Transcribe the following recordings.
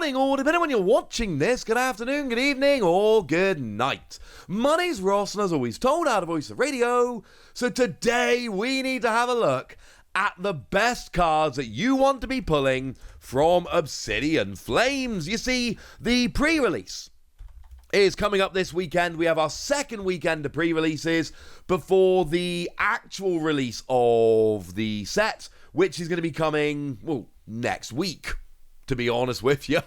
morning, or depending on when you're watching this, good afternoon, good evening, or good night. My name's Ross, and as always, told out of Voice of Radio. So today we need to have a look at the best cards that you want to be pulling from Obsidian Flames. You see, the pre-release is coming up this weekend. We have our second weekend of pre-releases before the actual release of the set, which is going to be coming, well, next week, to be honest with you.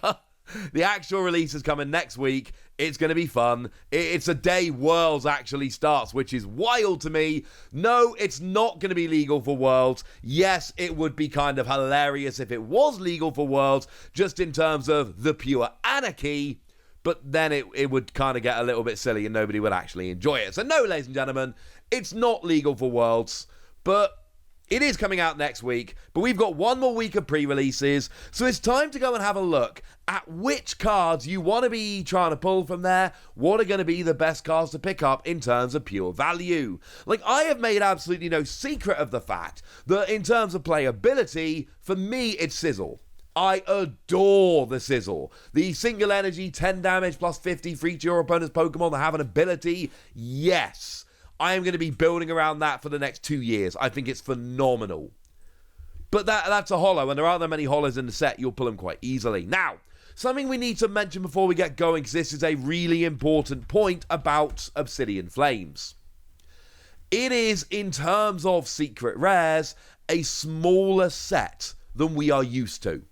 The actual release is coming next week. It's going to be fun. It's a day Worlds actually starts, which is wild to me. No, it's not going to be legal for Worlds. Yes, it would be kind of hilarious if it was legal for Worlds, just in terms of the pure anarchy. But then it would kind of get a little bit silly and nobody would actually enjoy it. So no, ladies and gentlemen, it's not legal for Worlds, but it is coming out next week. But we've got one more week of pre-releases, so it's time to go and have a look at which cards you want to be trying to pull from there. What are going to be the best cards to pick up in terms of pure value? Like, I have made absolutely no secret of the fact that in terms of playability, for me, it's Sizzle. I adore the Sizzle. The single energy, 10 damage, plus 50 for each of your opponent's Pokemon that have an ability. Yes, I am going to be building around that for the next 2 years. I think it's phenomenal. But that's a holo, and there aren't that many holos in the set. You'll pull them quite easily. Now, something we need to mention before we get going, because this is a really important point about Obsidian Flames. It is, in terms of secret rares, a smaller set than we are used to.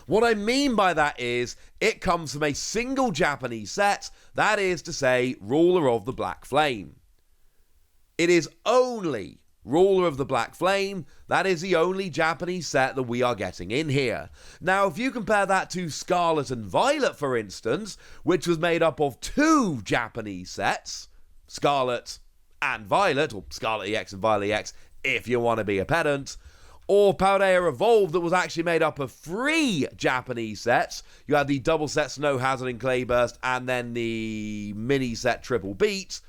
What I mean by that is, it comes from a single Japanese set, that is to say, Ruler of the Black Flame. It is only Ruler of the Black Flame, that is the only Japanese set that we are getting in here. Now, if you compare that to Scarlet and Violet, for instance, which was made up of 2 Japanese sets, Scarlet and Violet, or Scarlet EX and Violet EX, if you want to be a pedant, or Paldea Evolved, that was actually made up of 3 Japanese sets. You had the double set Snow Hazard and Clayburst, and then the mini set Triple Beat.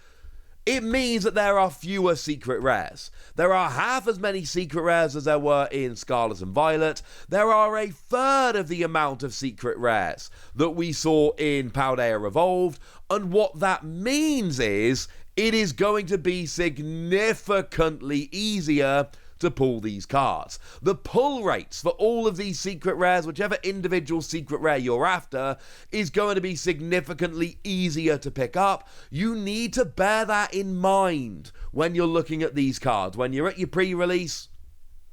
It means that there are fewer secret rares. There are half as many secret rares as there were in Scarlet and Violet. There are a third of the amount of secret rares that we saw in Paldea Evolved. And what that means is, it is going to be significantly easier to pull these cards. The pull rates for all of these secret rares, whichever individual secret rare you're after, is going to be significantly easier to pick up. You need to bear that in mind when you're looking at these cards. When you're at your pre-release,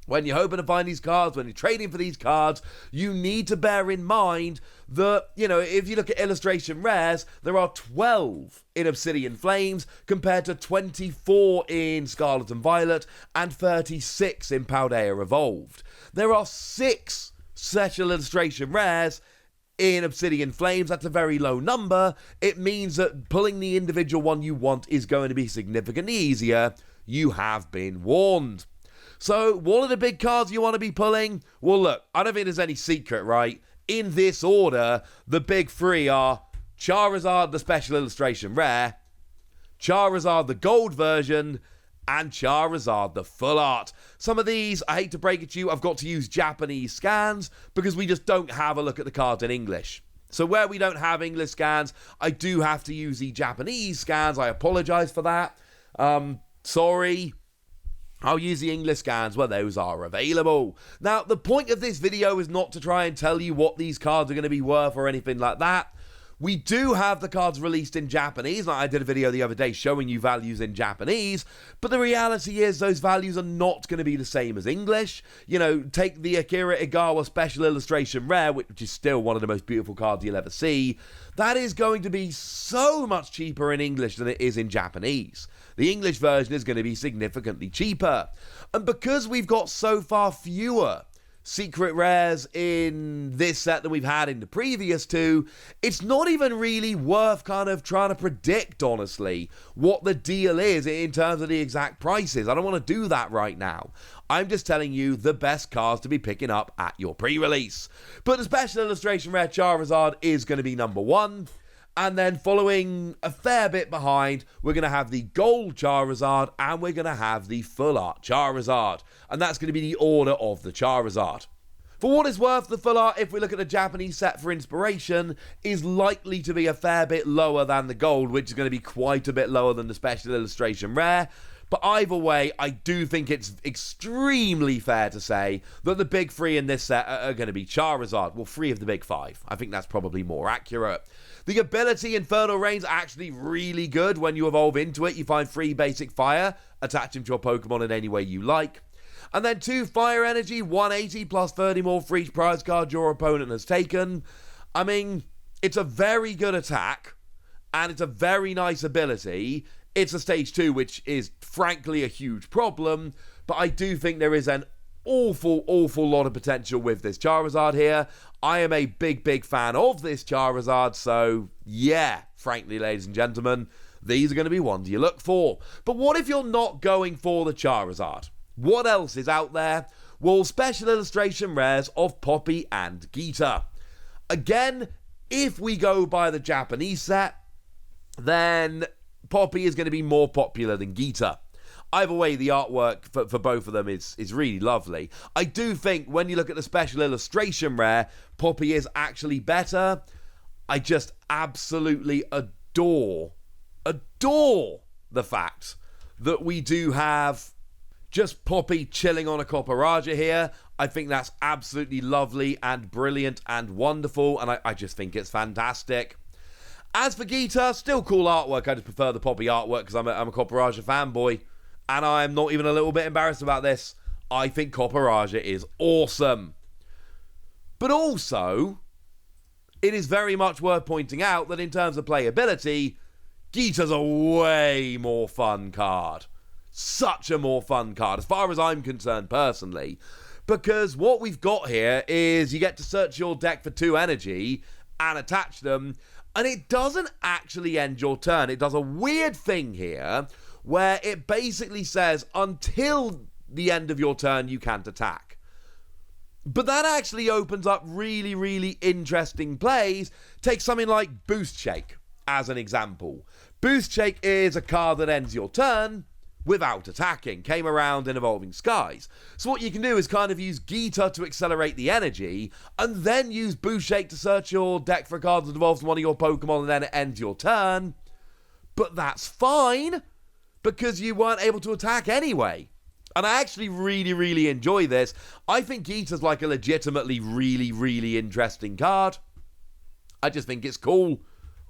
when you're hoping to find these cards, when you're trading for these cards, you need to bear in mind that, you know, if you look at illustration rares, there are 12 in Obsidian Flames compared to 24 in Scarlet and Violet and 36 in Paldea Evolved. There are 6 special illustration rares in Obsidian Flames. That's a very low number. It means that pulling the individual one you want is going to be significantly easier. You have been warned. So, what are the big cards you want to be pulling? Well, look, I don't think there's any secret, right? In this order, the big 3 are Charizard, the Special Illustration Rare, Charizard, the Gold version, and Charizard, the Full Art. Some of these, I hate to break it to you, I've got to use Japanese scans because we just don't have a look at the cards in English. So where we don't have English scans, I do have to use the Japanese scans. I apologize for that. Sorry. I'll use the English scans where those are available. Now, the point of this video is not to try and tell you what these cards are going to be worth or anything like that. We do have the cards released in Japanese. Like I did a video the other day showing you values in Japanese, but the reality is those values are not going to be the same as English. You know, take the Akira Igawa Special Illustration Rare, which is still one of the most beautiful cards you'll ever see. That is going to be so much cheaper in English than it is in Japanese. The English version is going to be significantly cheaper. And because we've got so far fewer secret rares in this set than we've had in the previous 2, it's not even really worth kind of trying to predict, honestly, what the deal is in terms of the exact prices. I don't want to do that right now. I'm just telling you the best cards to be picking up at your pre-release. But the Special Illustration Rare Charizard is going to be number 1. And then following a fair bit behind, we're going to have the Gold Charizard and we're going to have the Full Art Charizard. And that's going to be the order of the Charizard. For what it's worth, the full art, if we look at the Japanese set for inspiration, is likely to be a fair bit lower than the gold, which is going to be quite a bit lower than the special illustration rare. But either way, I do think it's extremely fair to say that the big three in this set are going to be Charizard. Well, 3 of the big 5. I think that's probably more accurate. The ability Infernal Rain's actually really good. When you evolve into it, you find 3 basic fire, attach them to your Pokemon in any way you like. And then 2 fire energy, 180 plus 30 more for each prize card your opponent has taken. I mean, it's a very good attack, and it's a very nice ability. It's a stage 2, which is frankly a huge problem, but I do think there is an awful lot of potential with this Charizard here. I am a big fan of this Charizard, so yeah, frankly, ladies and gentlemen, these are going to be ones you look for. But what if you're not going for the Charizard? What else is out there? Well, special illustration rares of Poppy and Geeta. Again, if we go by the Japanese set, then Poppy is going to be more popular than Geeta. Either way, the artwork for both of them is really lovely. I do think when you look at the special illustration rare, Poppy is actually better. I just absolutely adore the fact that we do have just Poppy chilling on a Copperaja here. I think that's absolutely lovely and brilliant and wonderful, and I just think it's fantastic. As for Geeta, still cool artwork. I just prefer the Poppy artwork because I'm a Copperaja fanboy. And I'm not even a little bit embarrassed about this. I think Copperaja is awesome. But also, it is very much worth pointing out that in terms of playability, Geeta's a way more fun card. Such a more fun card, as far as I'm concerned personally. Because what we've got here is you get to search your deck for 2 energy and attach them. And it doesn't actually end your turn. It does a weird thing here where it basically says until the end of your turn you can't attack. But that actually opens up really interesting plays. Take something like Boost Shake as an example. Boost Shake is a card that ends your turn without attacking. Came around in Evolving Skies. So what you can do is kind of use Geeta to accelerate the energy, and then use Boost Shake to search your deck for a card that evolves one of your Pokemon, and then it ends your turn. But that's fine, because you weren't able to attack anyway. And I actually really enjoy this. I think Geeta's like a legitimately really interesting card. I just think it's cool,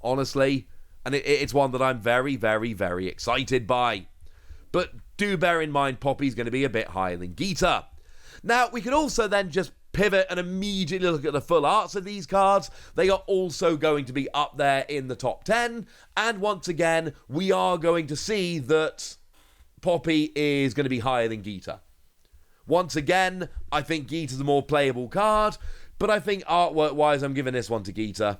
honestly. And it's one that I'm very excited by. But do bear in mind, Poppy's going to be a bit higher than Geeta. Now, we can also then just pivot and immediately look at the full arts of these cards. They are also going to be up there in the top 10. And once again, we are going to see that Poppy is going to be higher than Geeta. Once again, I think Geeta's a more playable card, but I think artwork-wise, I'm giving this one to Geeta.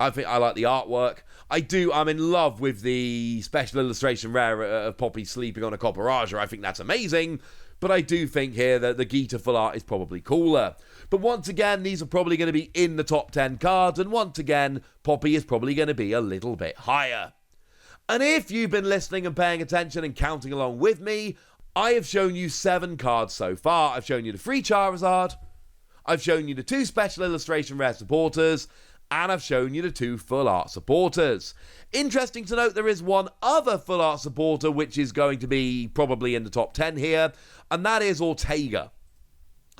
I think I like the artwork. I'm in love with the special illustration rare of Poppy sleeping on a Copperaja. I think that's amazing. But I do think here that the Geeta full art is probably cooler. But once again, these are probably going to be in the top 10 cards. And once again, Poppy is probably going to be a little bit higher. And if you've been listening and paying attention and counting along with me, I have shown you 7 cards so far. I've shown you the free Charizard. I've shown you the 2 special illustration rare supporters. And I've shown you the 2 full art supporters. Interesting to note, there is one other full art supporter which is going to be probably in the top 10 here, and that is Ortega.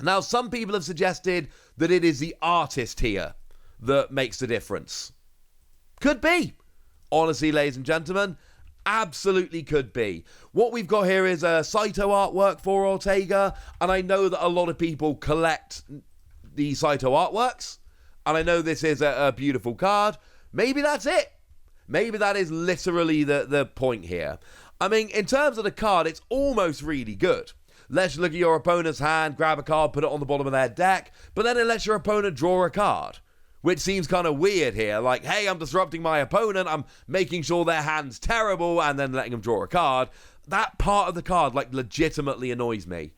Now, some people have suggested that it is the artist here that makes the difference. Could be. Honestly, ladies and gentlemen, absolutely could be. What we've got here is a Saito artwork for Ortega, and I know that a lot of people collect the Saito artworks. And I know this is a beautiful card. Maybe that's it. Maybe that is literally the point here. I mean, in terms of the card, it's almost really good. Lets you look at your opponent's hand, grab a card, put it on the bottom of their deck, but then it lets your opponent draw a card. Which seems kind of weird here. Like, hey, I'm disrupting my opponent, I'm making sure their hand's terrible, and then letting them draw a card. That part of the card, like, legitimately annoys me.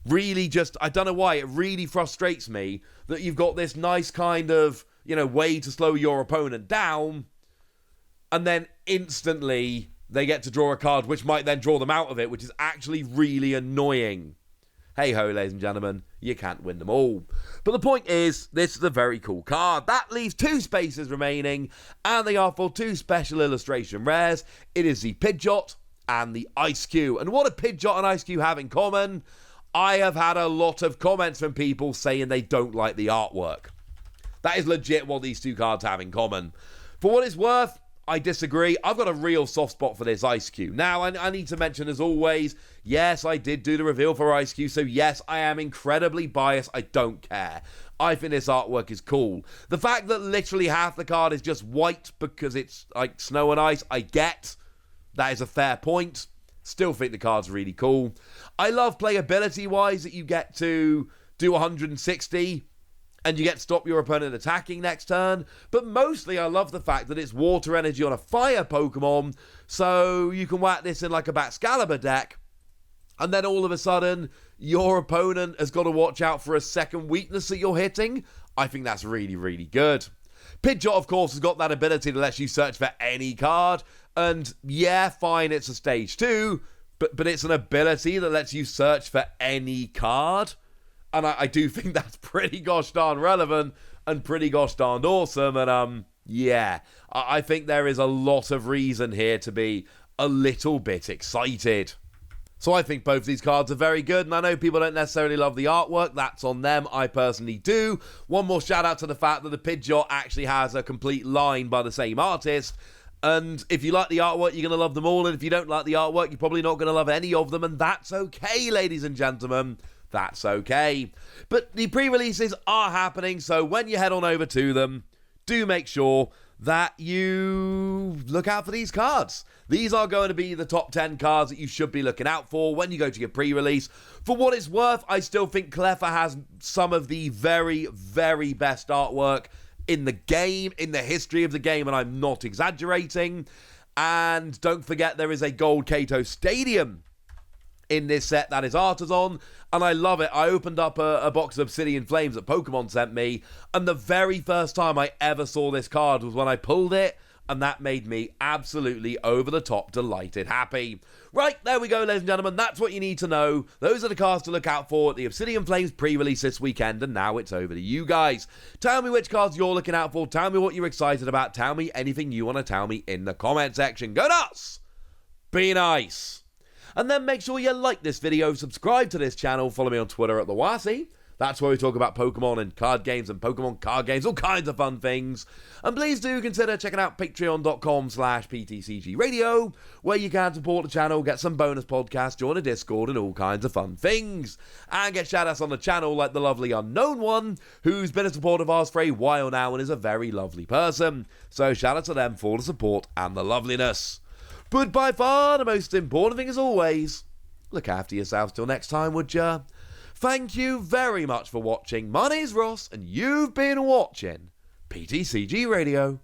Really just, I don't know why, it really frustrates me that you've got this nice kind of, way to slow your opponent down, and then instantly they get to draw a card which might then draw them out of it, which is actually really annoying. hey ho, ladies and gentlemen, you can't win them all. But the point is, this is a very cool card. That leaves 2 spaces remaining, and they are for 2 special illustration rares. It is the Pidgeot and the Ice Cube. And what do Pidgeot and Ice Cube have in common? I have had a lot of comments from people saying they don't like the artwork. That is legit what these 2 cards have in common. For what it's worth, I disagree. I've got a real soft spot for this Ice Cube. Now, I need to mention, as always, yes, I did do the reveal for Ice Cube, so yes, I am incredibly biased. I don't care. I think this artwork is cool. The fact that literally half the card is just white because it's like snow and ice, I get. That is a fair point. Still think the card's really cool. I love playability-wise that you get to do 160 and you get to stop your opponent attacking next turn. But mostly I love the fact that it's water energy on a fire Pokemon, so you can whack this in like a Baxcalibur deck, and then all of a sudden your opponent has got to watch out for a second weakness that you're hitting. I think that's really, really good. Pidgeot, of course, has got that ability to let you search for any card, and yeah, fine, it's a stage 2, but it's an ability that lets you search for any card. And I do think that's pretty gosh darn relevant and pretty gosh darn awesome. And yeah, I think there is a lot of reason here to be a little bit excited. So I think both of these cards are very good, and I know people don't necessarily love the artwork. That's on them. I personally do. One more shout out to the fact that the Pidgeot actually has a complete line by the same artist. And if you like the artwork, you're going to love them all. And if you don't like the artwork, you're probably not going to love any of them. And that's okay, ladies and gentlemen. That's okay. But the pre-releases are happening, so when you head on over to them, do make sure that you look out for these cards. These are going to be the top 10 cards that you should be looking out for when you go to your pre-release. For what it's worth, I still think Cleffa has some of the very, very best artwork in the game, in the history of the game, and I'm not exaggerating. And don't forget, there is a gold Kato Stadium in this set that is Artisan, and I love it. I opened up a box of Obsidian Flames that Pokemon sent me, and the very first time I ever saw this card was when I pulled it, and that made me absolutely over-the-top delighted happy. Right, there we go, ladies and gentlemen. That's what you need to know. Those are the cards to look out for at the Obsidian Flames pre-release this weekend, and now it's over to you guys. Tell me which cards you're looking out for. Tell me what you're excited about. Tell me anything you want to tell me in the comment section. Go nuts! Be nice! And then make sure you like this video, subscribe to this channel, follow me on Twitter at TheWasi. That's where we talk about Pokemon and card games and Pokemon card games, all kinds of fun things. And please do consider checking out patreon.com/PTCGradio, where you can support the channel, get some bonus podcasts, join a Discord, and all kinds of fun things. And get shout-outs on the channel like the lovely Unknown One, who's been a supporter of ours for a while now and is a very lovely person. So shout out to them for the support and the loveliness. But by far the most important thing, as always, look after yourselves till next time, would ya? Thank you very much for watching. My name's Ross, and you've been watching PTCG Radio.